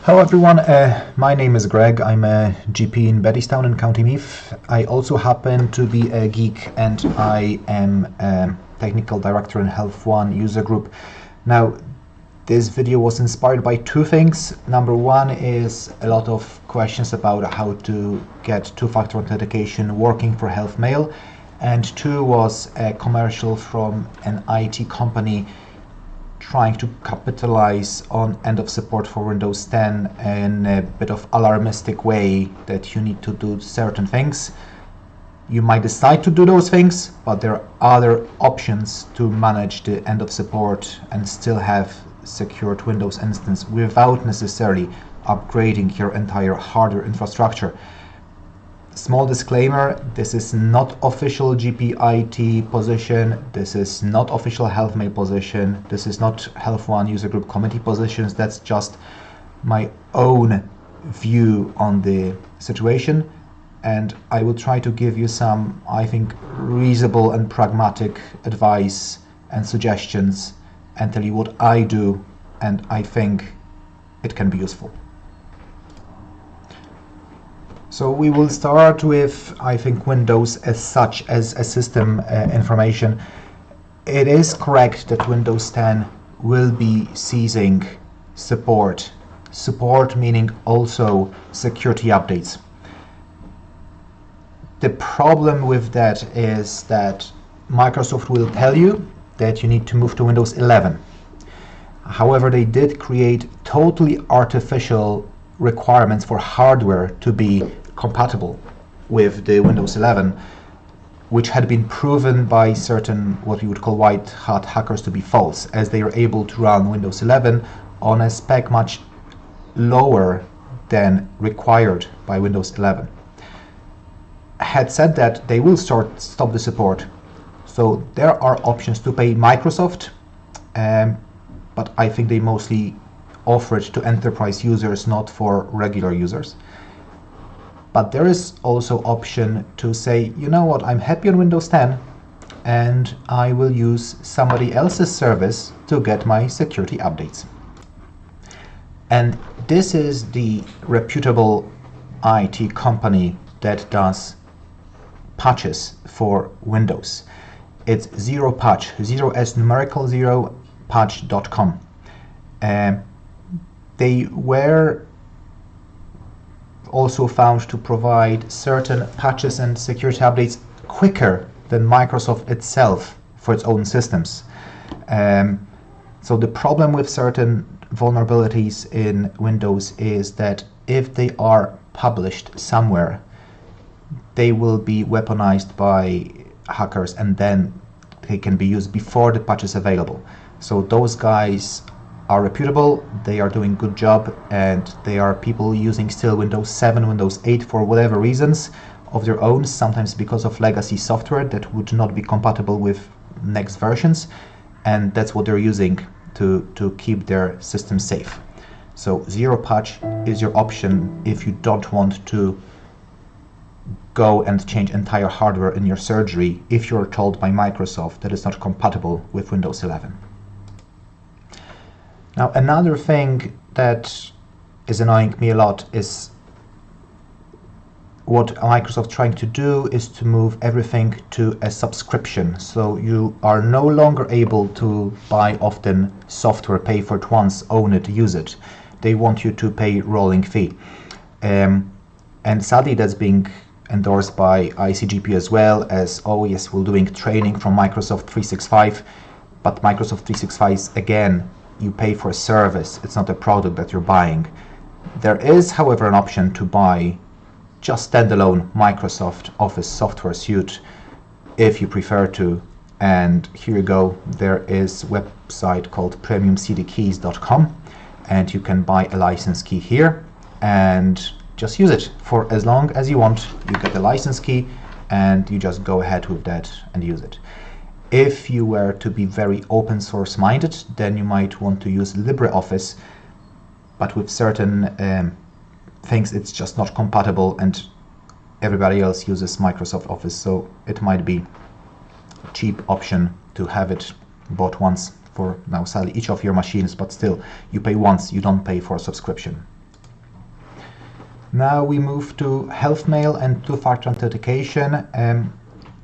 Hello everyone, my name is Greg. I'm a GP in Bettystown in County Meath. I also happen to be a geek and I am a technical director in HealthOne user group. Now, this video was inspired by two things. Number one is a lot of questions about how to get two-factor authentication working for HealthMail, and two was a commercial from an IT company trying to capitalize on end of support for Windows 10 in a bit of alarmistic way that you need to do certain things. You might decide to do those things, but there are other options to manage the end of support and still have secured Windows instance without necessarily upgrading your entire hardware infrastructure. Small disclaimer, this is not official GPIT position, this is not official HealthMail position, this is not HealthOne user group committee positions, that's just my own view on the situation, and I will try to give you some, I think, reasonable and pragmatic advice and suggestions and tell you what I do and I think it can be useful. So we will start with, I think, Windows as such as a system information. It is correct that Windows 10 will be ceasing support. Support meaning also security updates. The problem with that is that Microsoft will tell you that you need to move to Windows 11. However, they did create totally artificial requirements for hardware to be compatible with the Windows 11, which had been proven by certain what we would call white hat hackers to be false, as they are able to run Windows 11 on a spec much lower than required by Windows 11. Had said that, they will stop the support. So there are options to pay Microsoft, but I think they mostly offer it to enterprise users, not for regular users. But there is also option to say, you know what, I'm happy on Windows 10 and I will use somebody else's service to get my security updates. And this is the reputable IT company that does patches for Windows. It's Zero Patch, 0 as numerical 0 patch.com. They were also found to provide certain patches and security updates quicker than Microsoft itself for its own systems. So the problem with certain vulnerabilities in Windows is that if they are published somewhere, they will be weaponized by hackers and then they can be used before the patch is available. So those guys are reputable, they are doing a good job, and they are people using still Windows 7, Windows 8 for whatever reasons of their own, sometimes because of legacy software that would not be compatible with next versions, and that's what they're using to keep their system safe. So Zero Patch is your option if you don't want to go and change entire hardware in your surgery if you're told by Microsoft that it's not compatible with Windows 11. Now, another thing that is annoying me a lot is what Microsoft trying to do is to move everything to a subscription. So you are no longer able to buy often software, pay for it once, own it, use it. They want you to pay rolling fee. And sadly, that's being endorsed by ICGP as well as, oh yes, we're doing training from Microsoft 365, but Microsoft 365 again, you pay for a service, it's not a product that you're buying. There is, however, an option to buy just standalone Microsoft Office software suite if you prefer to, and here you go, there is a website called premiumcdkeys.com and you can buy a license key here and just use it for as long as you want. You get a license key and you just go ahead with that and use it. If you were to be very open source minded, then you might want to use LibreOffice, but with certain things it's just not compatible and everybody else uses Microsoft Office, so it might be a cheap option to have it bought once for now sadly each of your machines, but still you pay once, you don't pay for a subscription. Now we move to HealthMail and two-factor authentication.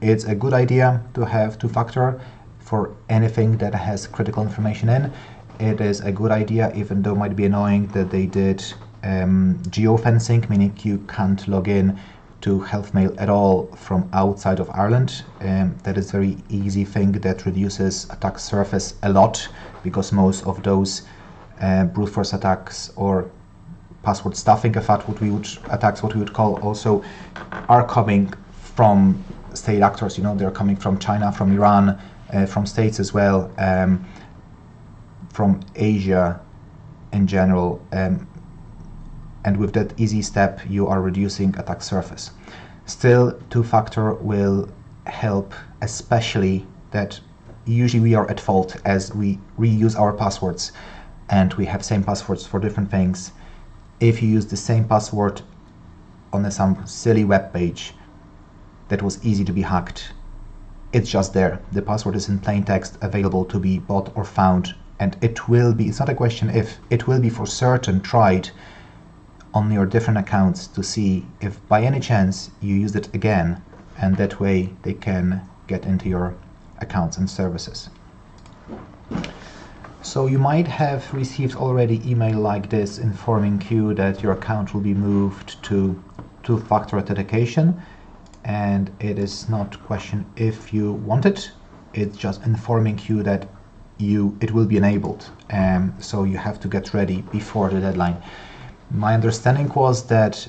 It's a good idea to have two-factor for anything that has critical information in. It is a good idea, even though it might be annoying that they did geofencing, meaning you can't log in to HealthMail at all from outside of Ireland. That is a very easy thing that reduces attack surface a lot, because most of those brute force attacks or password stuffing attacks, what we would call, also are coming from state actors. You know, they're coming from China, from Iran, from states as well, from Asia in general. And with that easy step, you are reducing attack surface. Still, two-factor will help, especially that usually we are at fault as we reuse our passwords and we have same passwords for different things. If you use the same password on some silly web page that was easy to be hacked, it's just there. The password is in plain text, available to be bought or found, and it will be, it's not a question if, it will be for certain tried on your different accounts to see if by any chance you used it again, and that way they can get into your accounts and services. So you might have received already email like this informing you that your account will be moved to two-factor authentication, and it is not a question if you want it, it's just informing you that it will be enabled, so you have to get ready before the deadline. My understanding was that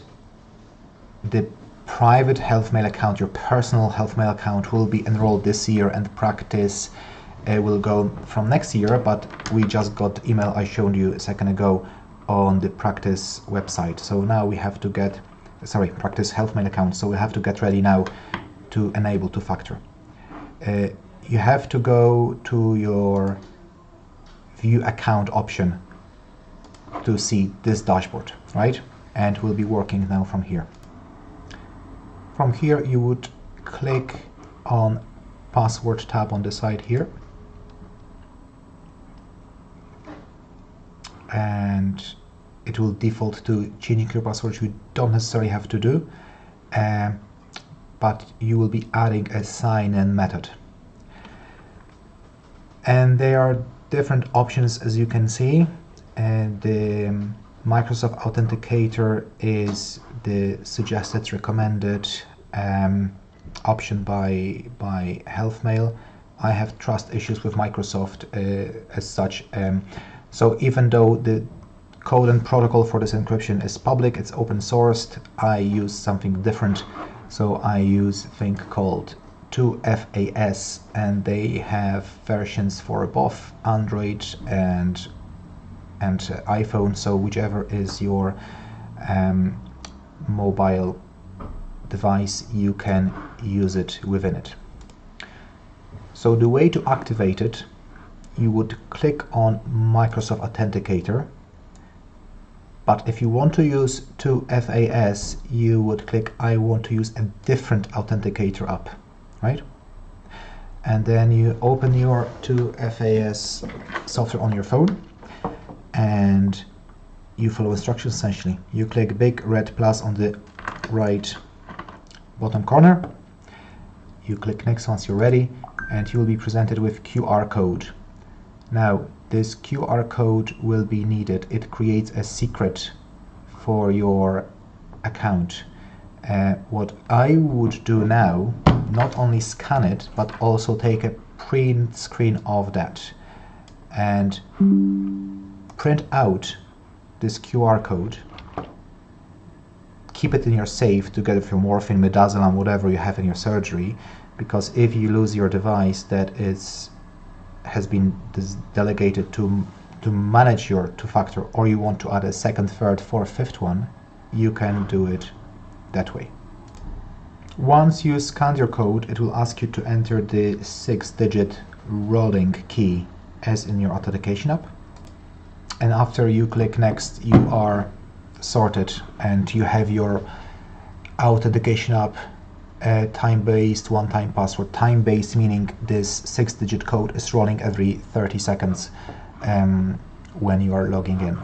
the private HealthMail account, your personal HealthMail account, will be enrolled this year, and practice will go from next year, but we just got email I showed you a second ago on the practice website. So now we have to get, practice HealthMail account, so we have to get ready now to enable two-factor. You have to go to your view account option to see this dashboard, right? And we'll be working now from here. From here you would click on password tab on the side here, and it will default to changing your password, which you don't necessarily have to do, but you will be adding a sign-in method. And there are different options, as you can see, and the Microsoft Authenticator is the suggested, recommended option by HealthMail. I have trust issues with Microsoft as such. So even though the code and protocol for this encryption is public, it's open sourced, I use something different. So I use a thing called 2FAS, and they have versions for both Android and iPhone, so whichever is your mobile device, you can use it within it. So the way to activate it, you would click on Microsoft Authenticator, but if you want to use 2FAS, you would click I want to use a different authenticator app, right? And then you open your 2FAS software on your phone, and you follow instructions essentially. You click big red plus on the right bottom corner, you click next once you're ready, and you will be presented with QR code. Now this QR code will be needed. It creates a secret for your account. What I would do now, not only scan it, but also take a print screen of that and print out this QR code, keep it in your safe together with your morphine, midazolam, whatever you have in your surgery, because if you lose your device that has been delegated to manage your two-factor, or you want to add a second, third, fourth, fifth one, you can do it that way. Once you scan your code, it will ask you to enter the 6-digit rolling key as in your authentication app. And after you click next, you are sorted and you have your authentication app time-based one-time password. Time-based meaning this 6-digit code is rolling every 30 seconds when you are logging in.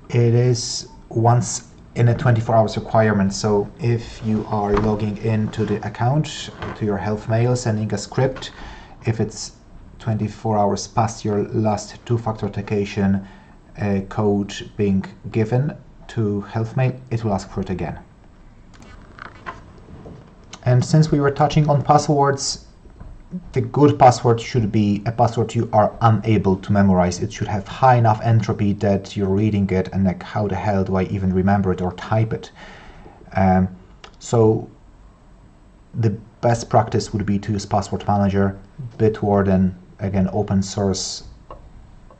It is once in a 24 hours requirement. So if you are logging into the account, to your HealthMail, sending a script, if it's 24 hours past your last two-factor authentication code being given to HealthMail, it will ask for it again. And since we were touching on passwords, the good password should be a password you are unable to memorize. It should have high enough entropy that you're reading it and like, how the hell do I even remember it or type it? So the best practice would be to use Password Manager. Bitwarden, again, open source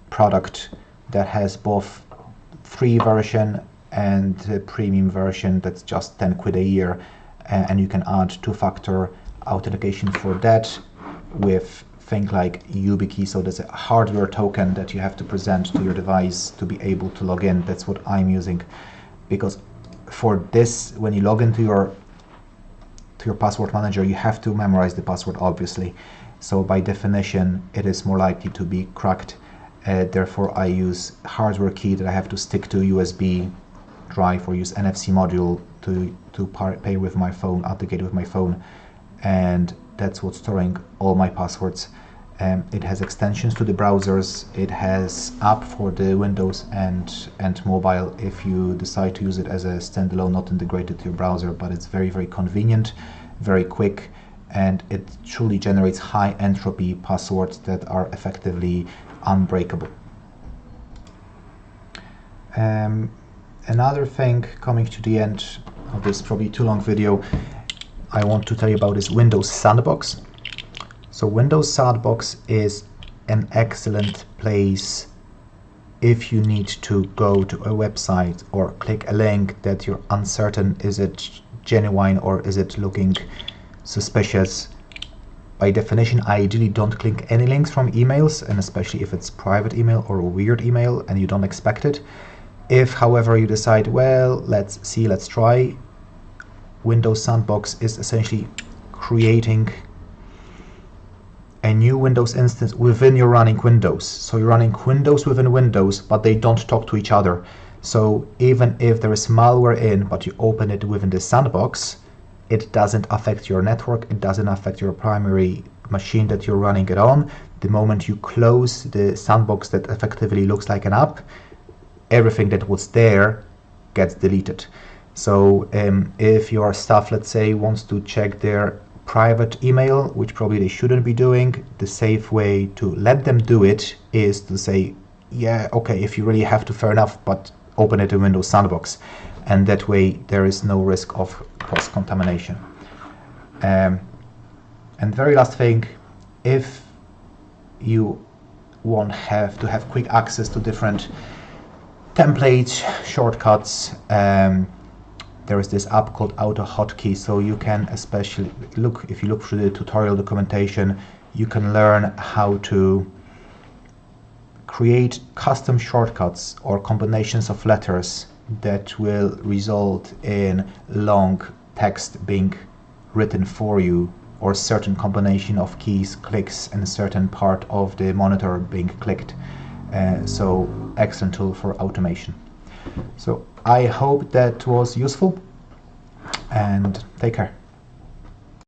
product that has both free version and the premium version that's just 10 quid a year. And you can add two-factor authentication for that with things like YubiKey. So there's a hardware token that you have to present to your device to be able to log in. That's what I'm using, because for this, when you log into your password manager, you have to memorize the password, obviously. So by definition, it is more likely to be cracked. Therefore, I use hardware key that I have to stick to USB drive or use NFC module to pay with my phone, authenticate with my phone, and that's what's storing all my passwords. It has extensions to the browsers. It has app for the Windows and mobile if you decide to use it as a standalone, not integrated to your browser, but it's very, very convenient, very quick, and it truly generates high entropy passwords that are effectively unbreakable. Another thing, coming to the end of this probably too long video, I want to tell you about is Windows Sandbox. So Windows Sandbox is an excellent place if you need to go to a website or click a link that you're uncertain, is it genuine or is it looking suspicious. By definition, I ideally don't click any links from emails, and especially if it's private email or a weird email and you don't expect it. If, however, you decide, well, let's see, let's try, Windows Sandbox is essentially creating a new Windows instance within your running Windows. So you're running Windows within Windows, but they don't talk to each other. So even if there is malware in, but you open it within the sandbox, it doesn't affect your network, it doesn't affect your primary machine that you're running it on. The moment you close the sandbox that effectively looks like an app, everything that was there gets deleted. So if your staff, let's say, wants to check their private email, which probably they shouldn't be doing, the safe way to let them do it is to say, yeah, okay, if you really have to, fair enough, but open it in Windows Sandbox. And that way there is no risk of cross-contamination. And very last thing, if you want to have quick access to different templates, shortcuts, there is this app called AutoHotkey, so you can especially if you look through the tutorial documentation, you can learn how to create custom shortcuts or combinations of letters that will result in long text being written for you, or certain combination of keys, clicks, and a certain part of the monitor being clicked. So excellent tool for automation. So I hope that was useful, and take care.